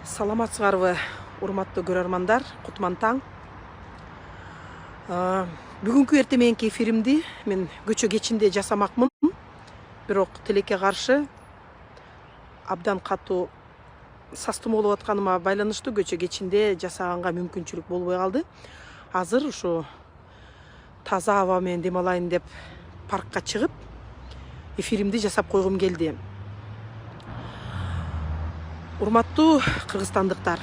Саламатсыңарбы, урматтуу көрөрмандар, кутман таң. Бүгүнкү эртең эфиримди мен көчө кечинде жасамакмын. Бирок тилекке каршы абдан катуу састуу болуп атканыма байланыштуу көчө кечинде жасаганга мүмкүнчүлүк болбой калды. Азыр ушу таза аба менен дем алайын деп паркка чыгып, эфиримди жасап койгум келди. Урматтуу кыргызстандыктар,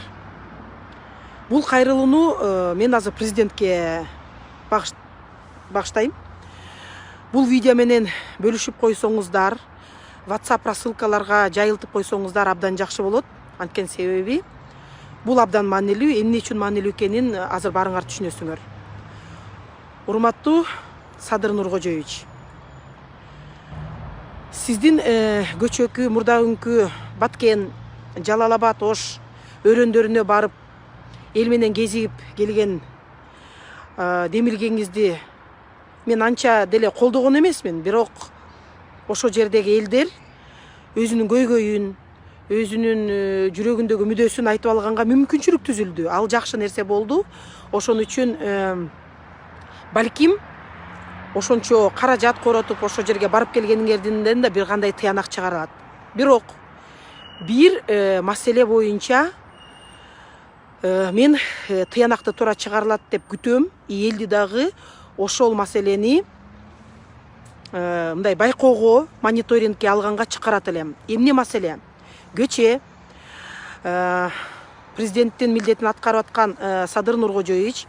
бул кайрылууну мен азыр президентке багыштайм. Бул видео менен бөлүшүп койсоңуздар, WhatsApp рассылкаларга жайылтып койсоңуздар абдан жакшы болот. Анткени себеби бул абдан маанилүү, эмне үчүн маанилүү экенин азыр баарыңар түшүнөсүңөр. Урматтуу Садыр Нуркожоевич, сиздин көчөкү мурдагы Баткен, Жалал-Абад, Ош өрөндөрүнө барып, эл менен кезип келген демилгеңизди мен анча деле колдогон эмесмин, бирок ошо жердеги элдер өзүнүн көйгөйүн, өзүнүн жүрөгүндөгү мүдөөсүн айтып алганга мүмкүнчүлүк түзүлдү. Ал жакшы нерсе болду. Ошон үчүн балким ошончо каражат коротуп ошо жерге барып келгениңерден да бир кандай тыянак чыгарат. Бирок бир маселе боюнча мен тыянакты туура чыгарылат деп күтөм. Элди дагы ошол маселени мындай байкоого, мониторингке алганга чакырат элем. Эмне маселе? Көчө президенттин милдетин аткарып аткан Садыр Нуркожоевич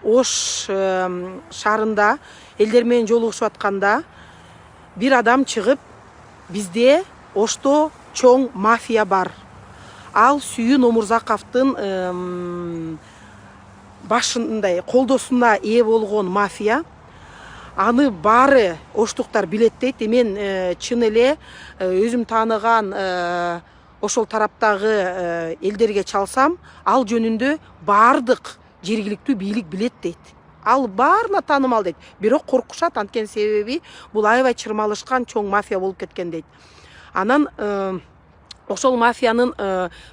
Ош шаарында элдер менен жолугушуп атканда бир адам чыгып, бизде Ошто чоң мафия бар. Ал Сүйүн Омурзаковдун башындай колдосуна ээ болгон мафия. Аны баары оштуктар билет дейт. Мен чын эле өзүм тааныган ошол тараптагы элдерге чалсам, ал жөнүндө баардык жергиликтүү бийлик билет дейт. Ал баарына таанымал дейт. Бирок коркушат, анткени себеби бул аябай чырмалышкан чоң мафия болуп кеткен дейт. Анан ошол мафиянын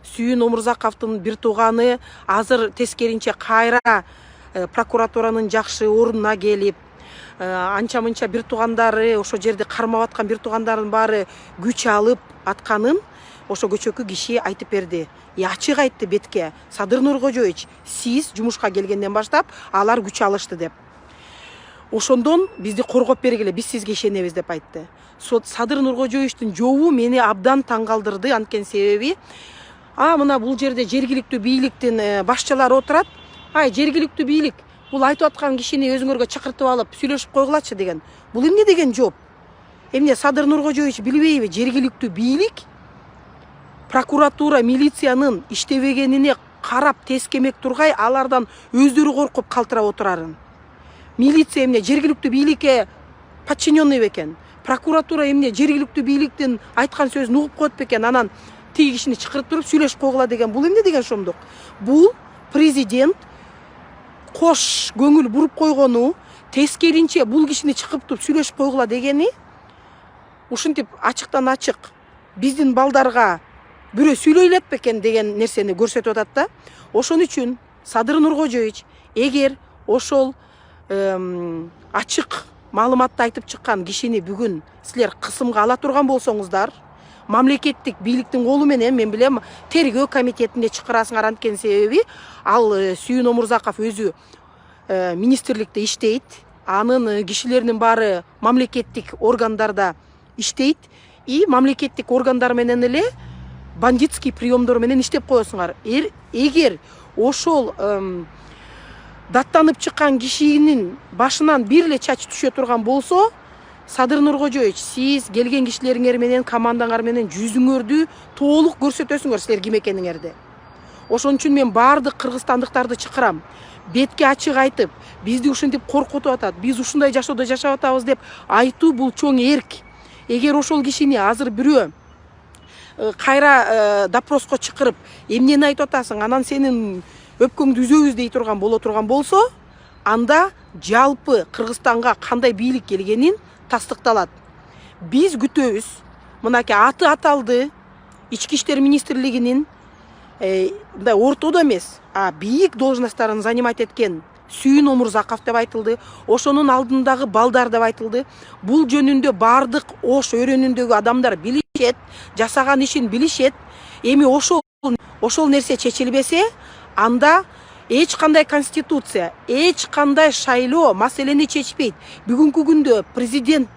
Сүйүн Омурзаковдун бир тууганы азыр тескеринче кайра прокуратуранын жакшы ордуна келип, анча-мынча бир туугандары, ошо жерди кармап аткан бир туугандардын баары күч алып атканын ошо көчөкү киши айтып берди. Ачык айтты бетке: Садыр Нуркожоевич, сиз жумушка келгенден баштап алар күч алышты деп. Ошондон бизди коргоп бергиле, биз сизге ишенебиз деп айтты. Садыр Нуркожоевичтин жообу мени абдан таң калтырды, анткени себеби мына бул жерде жергиликтүү бийликтин башчылары отурат. Жергиликтүү бийлик бул айтып аткан кишини өзүңөргө чакыртып алып сүйлөшүп койгулачы деген. Бул эмне деген жооп? Эмне Садыр Нуркожоевич билбейби? Жергиликтүү бийлик прокуратура, милициянын иштебегенине карап тескемек тургай, алардан өздөрү коркуп калтырап отурарын. Милиция эмне жергиликтүү бийликке подчиненный бекен? Прокуратура эмне жергиликтүү бийликтин айткан сөзүн угуп коет бекен? Анан тиги кишини чакырып туруп сүйлөшүп койгула деген. Бул эмне деген шомдук? Бул президент кош көңүл буруп койгону, тескеринче бул кишини чыгып туруп сүйлөшүп койгула дегени ушинтип ачыктан ачык биздин балдарга бирөө сүйлөйлөп бекен деген нерсени көрсөтүп атат да. Ошон үчүн Садыр Нуркожоевич, эгер ошол ачык маалыматты айтып чыккан кишини бүгүн силер кысымга ала турган болсоңуздар, мамлекеттик бийликтин колу менен, мен билем, тергөө комитетинде чакырасыңар, анткени себеби ал Сүйүн Омурзаков өзү министрликте иштейт, анын кишилеринин баары мамлекеттик органдарда иштейт, и мамлекеттик органдар менен эле бандитский приемдор менен иштеп коесуңар. Эгер ошол даттанып чыккан кишинин башынан бир эле чач түшө турган болсо, Садыр Нуркожоевич, сиз келген кишилериңер менен, командаңар менен жүзүңөрдү толук көрсөтөсүңөр силер ким экениңерди. Ошон үчүн мен баардык кыргызстандыктарды чакырам. Бетке ачык айтып, бизди ушинтип коркутуп атат, биз ушундай жашоодо жашап атабыз деп айтуу бул чоң эрк. Эгер ошол кишини азыр бирөө кайра допроско чакырып, эмнени айтып атасың, анан сенин өпкөңдү үзөбүз дей турган боло турган болсо, анда жалпы Кыргызстанга кандай бийлик келгенин тастыкталат. Биз күтөбүз. Мынакей аты аталды. Ички иштер министрлигинин мындай ортодо эмес, бийик должносттарын занимать эткен Сүйүн Омурзаков деп айтылды. Ошонун алдындагы балдар деп айтылды. Бул жөнүндө бардык Ош өрөөнүндөгү адамдар билишет, жасаган ишин билишет. Эми ошол нерсе чечилбесе, анда эч кандай конституция, эч кандай шайлоо маселени чечпейт. Бүгүнкү күндө президент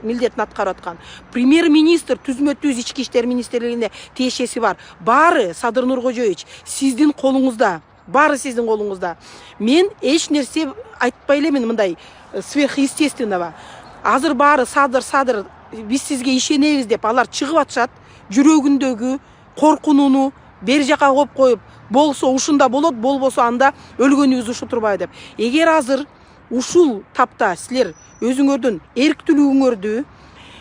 милдетин аткарып аткан, премьер-министр түзмө-түз ички иштер министрлигине тиешеси бар. Баары Садыр Нуркожоевич сиздин колуңузда. Бары сиздин колуңузда. Мен эч нерсе айтпай элемин мындай сверхъестественного. Азыр баары Садыр, биз сизге ишенебиз деп алар чыгып атышат. Жүрөгүндөгү коркунууну бери жака коюп, болсо ушунда болот, болбосо анда өлгөнүбүз ушу турбай деп. Эгер азыр ушул тапта силер өзүңөрдүн эрктүүлүгүңөрдү,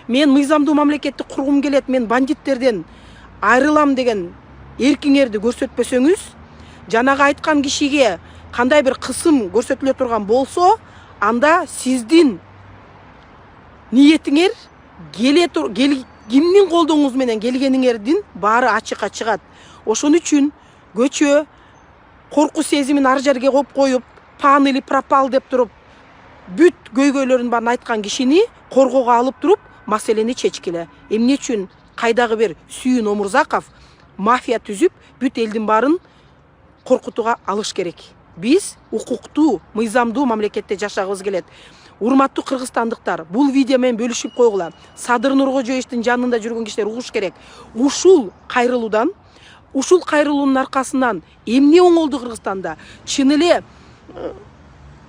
мен мыйзамдуу мамлекетти кургум келет, мен бандиттерден айрылам деген эркиңерди көрсөтпөсөңүз, жанагы айткан кишиге кандай бир кысым көрсөтүлө турган болсо, анда сиздин ниетиңер кимдин колдооңуз менен келгениңердин баары ачыкка чыгат. Ошон үчүн көчө корку сезимин ар жерге коюп, пан или пропал деп туруп, бүт көйгөйлөрүн баарын айткан кишини коргоого алып туруп, маселени чечкиле. Эмне үчүн кайдагы бир Сүйүн Омурзаков мафия түзүп, бүт элдин баарын коркутууга алыш керек. Биз укуктуу, мыйзамдуу мамлекетте жашагыбыз келет. Урматтуу кыргызстандыктар, бул видео менен бөлүшүп койгула. Садыр Нуркожоевичтин жанында жүргөн кишилер угуш керек. Ушул кайрылуунун аркасынан эмне оңолду Кыргызстанда? Чын эле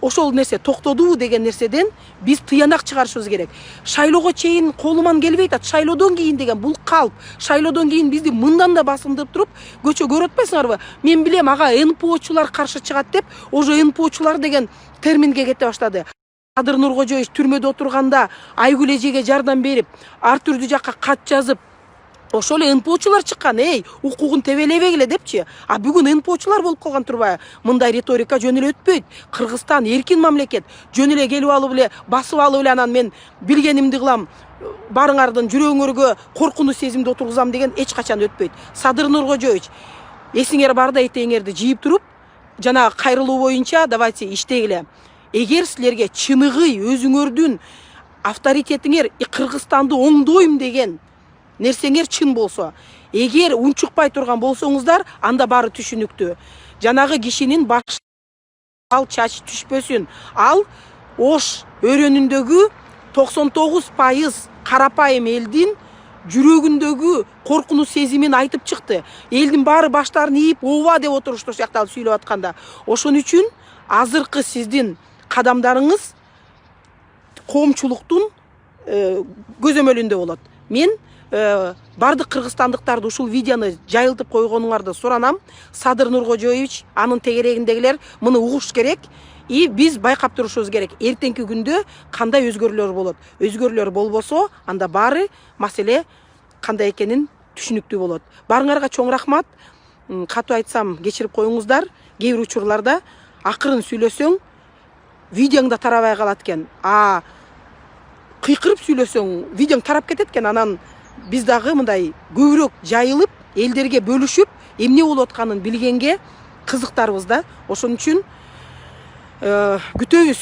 ошол нерсе токтодубу деген нерседен биз тыянак чыгарышыбыз керек. Шайлоого чейин колуман келбейт, шайлоодон кийин деген бул калп. Шайлоодон кийин бизди мындан да басымдырып туруп, көчө көрүп атпайсыңарбы? Мен билем, ага НПОчулар каршы чыгат деп, уже НПОчулар деген терминге кете баштады. Садыр Нуркожоевич түрмөдө отурганда Айгүл эжеге жардам берип, ар түрдүү жакка кат жазып, ошол эле НПОчулар чыккан, укугун тебелебегиле депчи. Бүгүн НПОчулар болуп калган турбайбы? Мындай риторика жөн эле өтпөйт. Кыргызстан эркин мамлекет. Жөн эле келип алып эле, басып алып эле анан мен билгенимди кылам, барыңардын жүрөгүңөргө коркунуч сезимди отургузам деген эч качан өтпөйт. Садыр Нуркожоевич, эсиңер барда этеңерди жийип туруп, жана кайрылуу боюнча давайте иштегиле. Эгер силерге чыныгый өзүңөрдүн авторитетиңер Кыргызстанды оңдойм деген нерсеңер чын болсо, эгер унчукпай турган болсоңуздар, анда баары түшүнүктүү. Жанагы кишинин баш ал чач түшпөсүн. Ал Ош өрөөнүндөгү 99% карапайым элдин жүрөгүндөгү коркунуч сезимин айтып чыкты. Элдин баары баштарын ийип, ооба деп отурушту сыякталып сүйлөп атканда. Ошон үчүн азыркы сиздин кадамдарыңыз коомчулуктун көзөмөлүндө болот. Мен бардык кыргызстандыктарды ушул видеону жайылтып койгонуңарды суранам. Садыр Нуркожоевич, анын тегерегиндегилер муну угуш керек. Биз байкап турушубуз керек. Эртеңки күндө кандай өзгөрүүлөр болот? Өзгөрүүлөр болбосо, анда баары маселе кандай экенин түшүнүктүү болот. Барыңарга чоң рахмат. Катуу айтсам, кечирип коюңуздар. Кээ бир учурларда акырын сүйлөсөң, видеоңда тарабай калат экен. Кыйкырып сүйлөсөң, видеоң тарап кетет экен. Анан биз дагы мындай көбүрөөк жайылып, элдерге бөлүшүп, эмне болуп атканын билгенге кызыктарбыз да. Ошон үчүн күтөбүз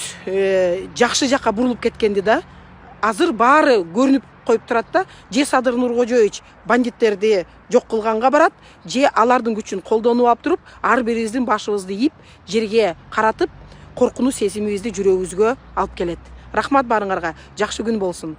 жакшы жакка бурулуп кеткенди да. Азыр баары көрүнүп коюп турат да. Же Садыр Нуркожоевич бандиттерди жок кылганга барат, же алардын күчүн колдонуп алып туруп, ар бирибиздин башыбызды ийип, жерге каратып, коркунуч сезимибизди жүрөгүбүзгө алып келет. Рахмат барыңарга. Жакшы күн болсун.